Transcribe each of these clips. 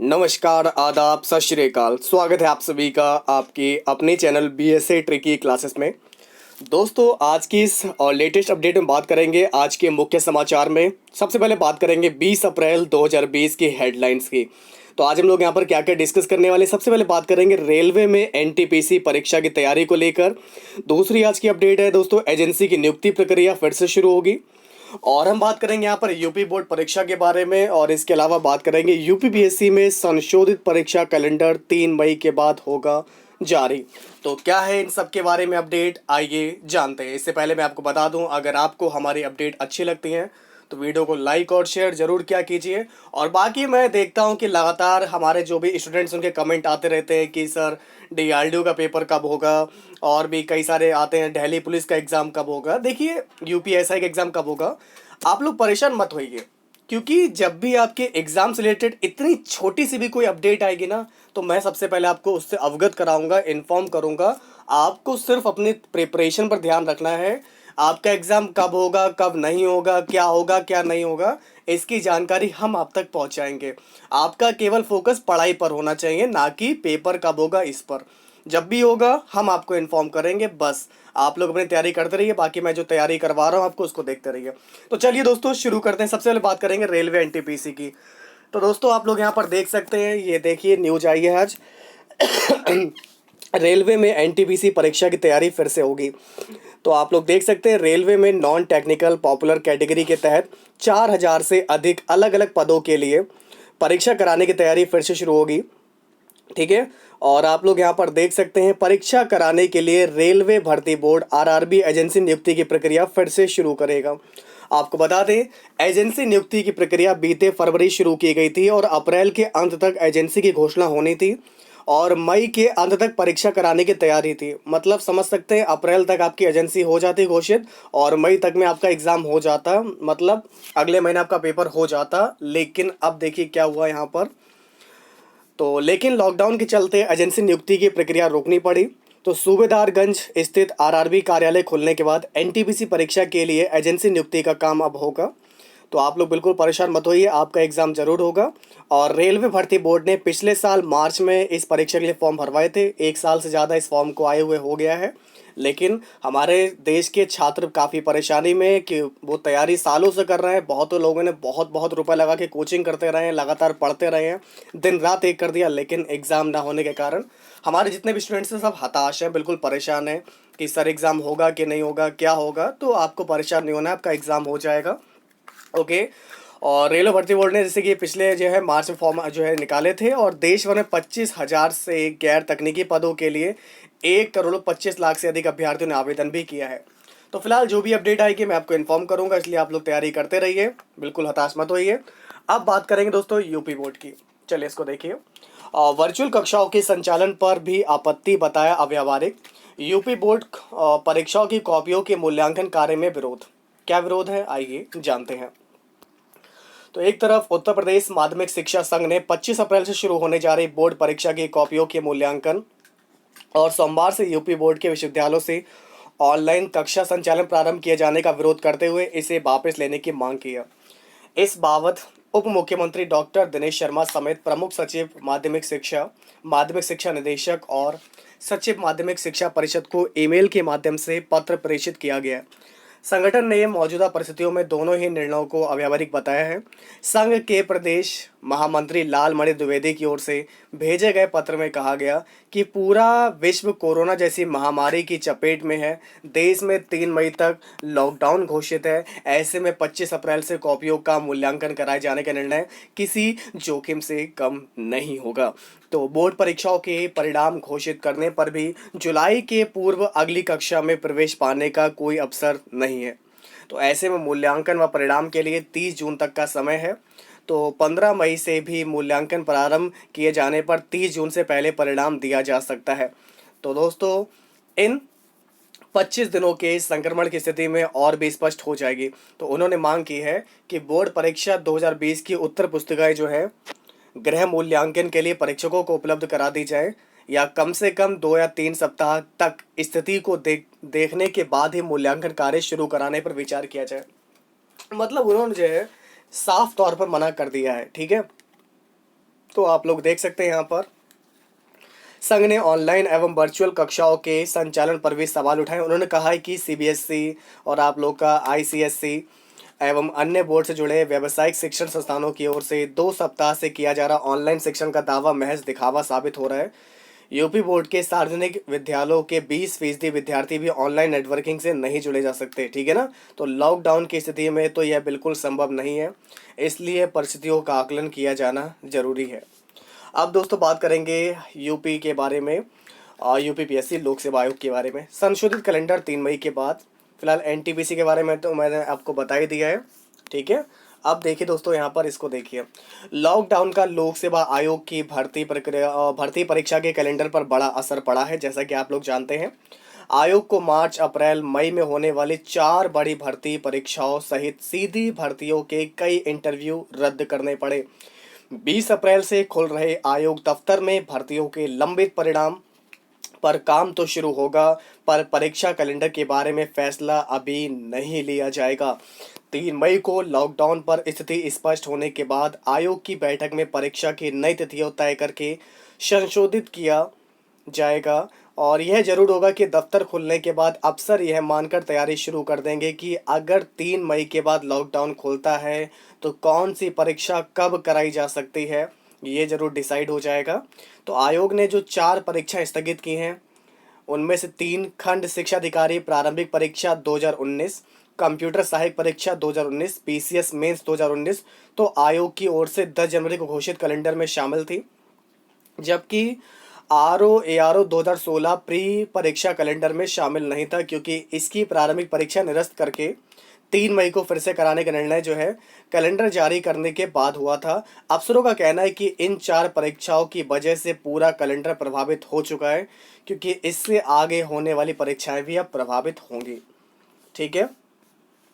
नमस्कार, आदाब, सत श्री अकाल। स्वागत है आप सभी का आपके अपने चैनल बीएसए ट्रिकी क्लासेस में। दोस्तों, आज की इस और लेटेस्ट अपडेट में बात करेंगे आज के मुख्य समाचार में। सबसे पहले बात करेंगे 20 अप्रैल 2020 की हेडलाइंस की। तो आज हम लोग यहाँ पर क्या क्या डिस्कस करने वाले हैं। सबसे पहले बात करेंगे रेलवे में एनटीपीसी परीक्षा की तैयारी को लेकर। दूसरी आज की अपडेट है दोस्तों, एजेंसी की नियुक्ति प्रक्रिया फिर से शुरू होगी। और हम बात करेंगे यहाँ पर यूपी बोर्ड परीक्षा के बारे में, और इसके अलावा बात करेंगे यूपीपीएससी में संशोधित परीक्षा कैलेंडर 3 मई के बाद होगा जारी। तो क्या है इन सब के बारे में अपडेट, आइए जानते हैं। इससे पहले मैं आपको बता दूं, अगर आपको हमारी अपडेट अच्छी लगती हैं तो वीडियो को लाइक और शेयर जरूर क्या कीजिए। और बाकी मैं देखता हूं कि लगातार हमारे जो भी स्टूडेंट्स उनके कमेंट आते रहते हैं कि सर डीआरडीओ का पेपर कब होगा, और भी कई सारे आते हैं दिल्ली पुलिस का एग्ज़ाम कब होगा। देखिए, यूपीएसआई का एग्ज़ाम कब होगा, आप लोग परेशान मत होइए, क्योंकि जब भी आपके एग्ज़ाम से रिलेटेड इतनी छोटी सी भी कोई अपडेट आएगी ना, तो मैं सबसे पहले आपको उससे अवगत कराऊंगा, इन्फॉर्म करूंगा। आपको सिर्फ अपने प्रिपरेशन पर ध्यान रखना है। आपका एग्ज़ाम कब होगा, कब नहीं होगा, क्या नहीं होगा, इसकी जानकारी हम आप तक पहुंचाएंगे। आपका केवल फोकस पढ़ाई पर होना चाहिए, ना कि पेपर कब होगा इस पर। जब भी होगा हम आपको इन्फॉर्म करेंगे। बस आप लोग अपनी तैयारी करते रहिए, बाकी मैं जो तैयारी करवा रहा हूँ आपको उसको देखते रहिए। तो चलिए दोस्तों शुरू करते हैं। सबसे पहले बात करेंगे रेलवे एनटीपीसी की। तो दोस्तों आप लोग यहाँ पर देख सकते हैं, ये देखिए न्यूज आई है आज। रेलवे में एनटीपीसी परीक्षा की तैयारी फिर से होगी। तो आप लोग देख सकते हैं, रेलवे में नॉन टेक्निकल पॉपुलर कैटेगरी के तहत 4000 से अधिक अलग अलग पदों के लिए परीक्षा कराने की तैयारी फिर से शुरू होगी। ठीक है। और आप लोग यहाँ पर देख सकते हैं, परीक्षा कराने के लिए रेलवे भर्ती बोर्ड आरआरबी एजेंसी नियुक्ति की प्रक्रिया फिर से शुरू करेगा। आपको बता दें, एजेंसी नियुक्ति की प्रक्रिया बीते फरवरी शुरू की गई थी और अप्रैल के अंत तक एजेंसी की घोषणा होनी थी, और मई के अंत तक परीक्षा कराने की तैयारी थी। मतलब समझ सकते हैं, अप्रैल तक आपकी एजेंसी हो जाती घोषित और मई तक में आपका एग्ज़ाम हो जाता, मतलब अगले महीने आपका पेपर हो जाता। लेकिन अब देखिए क्या हुआ यहाँ पर। तो लेकिन लॉकडाउन के चलते एजेंसी नियुक्ति की प्रक्रिया रोकनी पड़ी। तो सूबेदारगंज स्थित आरआरबी कार्यालय खुलने के बाद एनटीपीसी परीक्षा के लिए एजेंसी नियुक्ति का काम अब होगा। तो आप लोग बिल्कुल परेशान मत होइए, आपका एग्ज़ाम ज़रूर होगा। और रेलवे भर्ती बोर्ड ने पिछले साल मार्च में इस परीक्षा के लिए फॉर्म भरवाए थे। 1 साल से ज़्यादा इस फॉर्म को आए हुए हो गया है, लेकिन हमारे देश के छात्र काफ़ी परेशानी में हैं कि वो तैयारी सालों से कर रहे हैं। बहुत लोगों ने बहुत बहुत रुपए लगा के कोचिंग करते रहे हैं, लगातार पढ़ते रहे हैं, दिन रात एक कर दिया, लेकिन एग्ज़ाम ना होने के कारण हमारे जितने भी स्टूडेंट्स हैं सब हताश हैं, बिल्कुल परेशान हैं कि सर एग्ज़ाम होगा कि नहीं होगा, क्या होगा। तो आपको परेशान नहीं होना है, आपका एग्ज़ाम हो जाएगा। ओके। और रेलवे भर्ती बोर्ड ने जैसे कि पिछले जो है मार्च में फॉर्म जो है निकाले थे, और देश भर में 25,000 से गैर तकनीकी पदों के लिए 1,25,00,000 से अधिक अभ्यर्थियों ने आवेदन भी किया है। तो फिलहाल जो भी अपडेट आएगी मैं आपको इन्फॉर्म करूंगा, इसलिए आप लोग तैयारी करते रहिए, बिल्कुल हताश मत होइए। अब बात करेंगे दोस्तों यूपी बोर्ड की। चलिए इसको देखिए। वर्चुअल कक्षाओं के संचालन पर भी आपत्ति बताया अव्यावहारिक। यूपी बोर्ड परीक्षाओं की कॉपियों के मूल्यांकन कार्य में विरोध। क्या विरोध है, आइए जानते हैं। तो एक तरफ उत्तर प्रदेश माध्यमिक शिक्षा संघ ने 25 अप्रैल से शुरू होने जा रही बोर्ड परीक्षा की कॉपियों के मूल्यांकन और सोमवार से यूपी बोर्ड के विश्वविद्यालयों से ऑनलाइन कक्षा संचालन प्रारंभ किए जाने का विरोध करते हुए इसे वापस लेने की मांग की है। इस बाबत उप मुख्यमंत्री डॉक्टर दिनेश शर्मा समेत प्रमुख सचिव माध्यमिक शिक्षा निदेशक और सचिव माध्यमिक शिक्षा परिषद को ईमेल के माध्यम से पत्र प्रेषित किया गया है। संगठन ने मौजूदा परिस्थितियों में दोनों ही निर्णयों को अव्यावहारिक बताया है। संघ के प्रदेश महामंत्री लालमणि द्विवेदी की ओर से भेजे गए पत्र में कहा गया कि पूरा विश्व कोरोना जैसी महामारी की चपेट में है। देश में 3 मई तक लॉकडाउन घोषित है। ऐसे में 25 अप्रैल से कॉपियों का मूल्यांकन कराए जाने का निर्णय किसी जोखिम से कम नहीं होगा। तो बोर्ड परीक्षाओं के परिणाम घोषित करने पर भी जुलाई के पूर्व अगली कक्षा में प्रवेश पाने का कोई अवसर नहीं है। तो ऐसे में मूल्यांकन व परिणाम के लिए 30 जून तक का समय है। तो 15 मई से भी मूल्यांकन प्रारंभ किए जाने पर 30 जून से पहले परिणाम दिया जा सकता है। तो दोस्तों, इन 25 दिनों के संक्रमण की स्थिति में और भी स्पष्ट हो जाएगी। तो उन्होंने मांग की है कि बोर्ड परीक्षा 2020 की उत्तर पुस्तिकाएं जो है गृह मूल्यांकन के लिए परीक्षकों को उपलब्ध करा दी जाए, या कम से कम 2 या 3 सप्ताह तक स्थिति को देखने के बाद ही मूल्यांकन कार्य शुरू कराने पर विचार किया जाए। मतलब उन्होंने जो है साफ तौर पर मना कर दिया है। ठीक है। तो आप लोग देख सकते हैं यहाँ पर संघ ने ऑनलाइन एवं वर्चुअल कक्षाओं के संचालन पर भी सवाल उठाए। उन्होंने कहा है कि सीबीएसई और आप लोग का आईसीएसई एवं अन्य बोर्ड से जुड़े व्यावसायिक शिक्षण संस्थानों की ओर से 2 सप्ताह से किया जा रहा ऑनलाइन शिक्षण का दावा महज दिखावा साबित हो रहा है। यूपी बोर्ड के सार्वजनिक विद्यालयों के 20% विद्यार्थी भी ऑनलाइन नेटवर्किंग से नहीं जुड़े जा सकते, ठीक है ना। तो लॉकडाउन की स्थिति में तो यह बिल्कुल संभव नहीं है, इसलिए परिस्थितियों का आकलन किया जाना जरूरी है। अब दोस्तों बात करेंगे यूपी के बारे में, यूपी पीएससी लोक सेवा आयोग के बारे में। संशोधित कैलेंडर 3 मई के बाद। फिलहाल एनटीपीसी के बारे में तो मैंने आपको बता ही दिया है, ठीक है। अब देखिए दोस्तों यहाँ पर इसको देखिए, लॉकडाउन का लोक सेवा आयोग की भर्ती परीक्षा के कैलेंडर पर बड़ा असर पड़ा है। जैसा कि आप लोग जानते हैं, आयोग को मार्च अप्रैल मई में होने वाली 4 बड़ी भर्ती परीक्षाओं सहित सीधी भर्तियों के कई इंटरव्यू रद्द करने पड़े। 20 अप्रैल से खुल रहे आयोग दफ्तर में भर्तियों के लंबित परिणाम पर काम तो शुरू होगा, पर परीक्षा कैलेंडर के बारे में फैसला अभी नहीं लिया जाएगा। 3 मई को लॉकडाउन पर स्थिति स्पष्ट होने के बाद आयोग की बैठक में परीक्षा की नई तिथियों तय करके संशोधित किया जाएगा। और यह जरूर होगा कि दफ्तर खुलने के बाद अफसर यह मानकर तैयारी शुरू कर देंगे कि अगर 3 मई के बाद लॉकडाउन खुलता है तो कौन सी परीक्षा कब कराई जा सकती है, ये जरूर डिसाइड हो जाएगा। तो आयोग ने जो 4 परीक्षाएं स्थगित की हैं, उनमें से 3 खंड शिक्षा अधिकारी प्रारंभिक परीक्षा 2019, कंप्यूटर सहायक परीक्षा 2019, पीसीएस मेंस 2019 तो आयोग की ओर से 10 जनवरी को घोषित कैलेंडर में शामिल थी। जबकि आरओ 2016 प्री परीक्षा कैलेंडर में शामिल नहीं था, क्योंकि इसकी प्रारंभिक परीक्षा निरस्त करके 3 मई को फिर से कराने का निर्णय जो है कैलेंडर जारी करने के बाद हुआ था। अफसरों का कहना है कि इन 4 परीक्षाओं की वजह से पूरा कैलेंडर प्रभावित हो चुका है, क्योंकि इससे आगे होने वाली परीक्षाएं भी अब प्रभावित होंगी, ठीक है।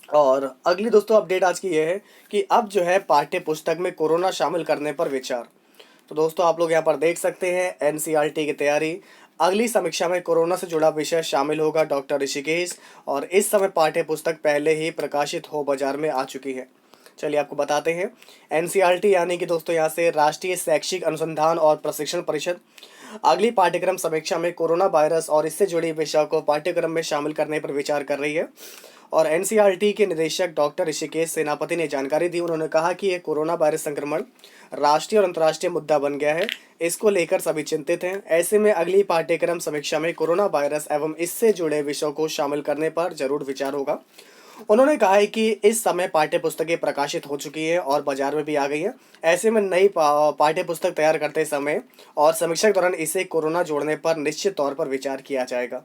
और अगली दोस्तों अपडेट आज की यह है कि अब जो है पाठ्य पुस्तक में कोरोना शामिल करने पर विचार। तो दोस्तों आप लोग यहाँ पर देख सकते हैं एनसीईआरटी की तैयारी। अगली समीक्षा में कोरोना से जुड़ा विषय शामिल होगा, डॉक्टर ऋषिकेश। और इस समय पाठ्य पुस्तक पहले ही प्रकाशित हो बाजार में आ चुकी है। चलिए आपको बताते हैं। एनसीईआरटी यानी कि दोस्तों यहाँ से राष्ट्रीय शैक्षिक अनुसंधान और प्रशिक्षण परिषद अगली पाठ्यक्रम समीक्षा में कोरोना वायरस और इससे जुड़ी विषयों को पाठ्यक्रम में शामिल करने पर विचार कर रही है। और एनसीईआरटी के निदेशक डॉक्टर ऋषिकेश सेनापति ने जानकारी दी। उन्होंने कहा कि ये कोरोना वायरस संक्रमण राष्ट्रीय और अंतर्राष्ट्रीय मुद्दा बन गया है, इसको लेकर सभी चिंतित हैं। ऐसे में अगली पाठ्यक्रम समीक्षा में कोरोना वायरस एवं इससे जुड़े विषयों को शामिल करने पर जरूर विचार होगा। उन्होंने कहा है कि इस समय पाठ्य पुस्तकें प्रकाशित हो चुकी है और बाजार में भी आ गई है। ऐसे में नई पाठ्य पुस्तक तैयार करते समय और समीक्षा के दौरान इसे कोरोना जोड़ने पर निश्चित तौर पर विचार किया जाएगा।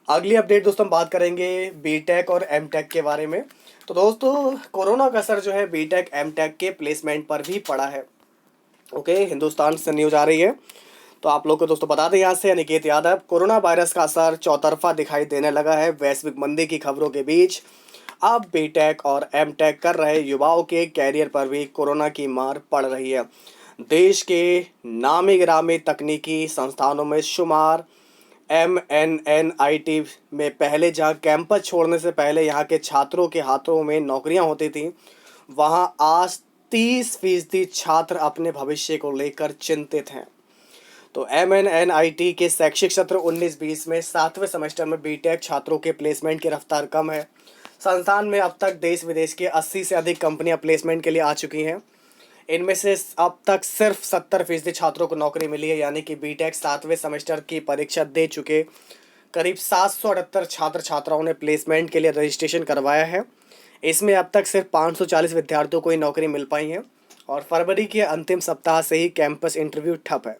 अगली अपडेट दोस्तों हम बात करेंगे बीटेक और एमटेक के बारे में। तो दोस्तों कोरोना का असर जो है बीटेक एमटेक के प्लेसमेंट पर भी पड़ा है। ओके, हिंदुस्तान से न्यूज आ रही है, तो आप लोग को दोस्तों बता दें यहाँ से अनिकेत यादव। कोरोना वायरस का असर चौतरफा दिखाई देने लगा है। वैश्विक मंदी की खबरों के बीच अब बीटेक और एमटेक कर रहे युवाओं के कैरियर पर भी कोरोना की मार पड़ रही है। देश के नामी गिरामी तकनीकी संस्थानों में शुमार MNNIT में पहले जहां कैंपस छोड़ने से पहले यहाँ के छात्रों के हाथों में नौकरियां होती थीं, वहां आज 30% छात्र अपने भविष्य को लेकर चिंतित हैं। तो MNNIT के शैक्षिक सत्र 19-20 में 7वें सेमेस्टर में बीटेक छात्रों के प्लेसमेंट की रफ्तार कम है। संस्थान में अब तक देश विदेश के 80 से अधिक कंपनियां प्लेसमेंट के लिए आ चुकी हैं। इनमें से अब तक सिर्फ 70% छात्रों को नौकरी मिली है, यानी कि बीटेक 7वें सेमेस्टर की परीक्षा दे चुके करीब 778 छात्र छात्राओं ने प्लेसमेंट के लिए रजिस्ट्रेशन करवाया है। इसमें अब तक सिर्फ 540 विद्यार्थियों को ही नौकरी मिल पाई है और फरवरी के अंतिम सप्ताह से ही कैंपस इंटरव्यू ठप है।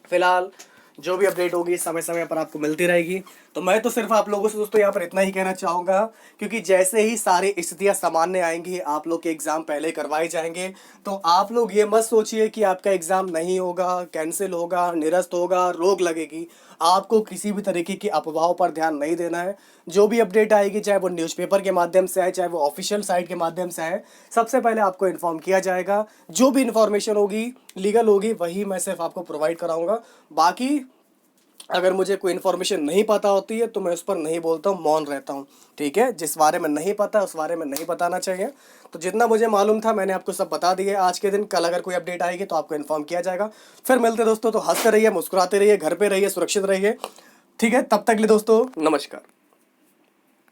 फिलहाल जो भी अपडेट होगी समय समय पर आपको मिलती रहेगी। तो मैं तो सिर्फ आप लोगों से दोस्तों यहाँ पर इतना ही कहना चाहूँगा, क्योंकि जैसे ही सारी स्थितियाँ सामान्य आएंगी आप लोग के एग्ज़ाम पहले करवाए जाएंगे। तो आप लोग ये मत सोचिए कि आपका एग्ज़ाम नहीं होगा, कैंसिल होगा, निरस्त होगा, रोक लगेगी। आपको किसी भी तरीके की अफवाहों पर ध्यान नहीं देना है। जो भी अपडेट आएगी, चाहे वो न्यूज़पेपर के माध्यम से आए, चाहे वो ऑफिशियल साइट के माध्यम से आए, सबसे पहले आपको इन्फॉर्म किया जाएगा। जो भी इन्फॉर्मेशन होगी लीगल होगी वही मैं सिर्फ आपको प्रोवाइड कराऊंगा। बाकी अगर मुझे कोई इन्फॉर्मेशन नहीं पता होती है तो मैं उस पर नहीं बोलता हूँ, मौन रहता हूँ। ठीक है, जिस बारे में नहीं पता उस बारे में नहीं बताना चाहिए। तो जितना मुझे मालूम था मैंने आपको सब बता दिया आज के दिन। कल अगर कोई अपडेट आएगी तो आपको इन्फॉर्म किया जाएगा। फिर मिलते दोस्तों, तो हंसते रहिए, मुस्कुराते रहिए, घर पे रहिए, सुरक्षित रहिए। ठीक है, तब तक के लिए दोस्तों नमस्कार।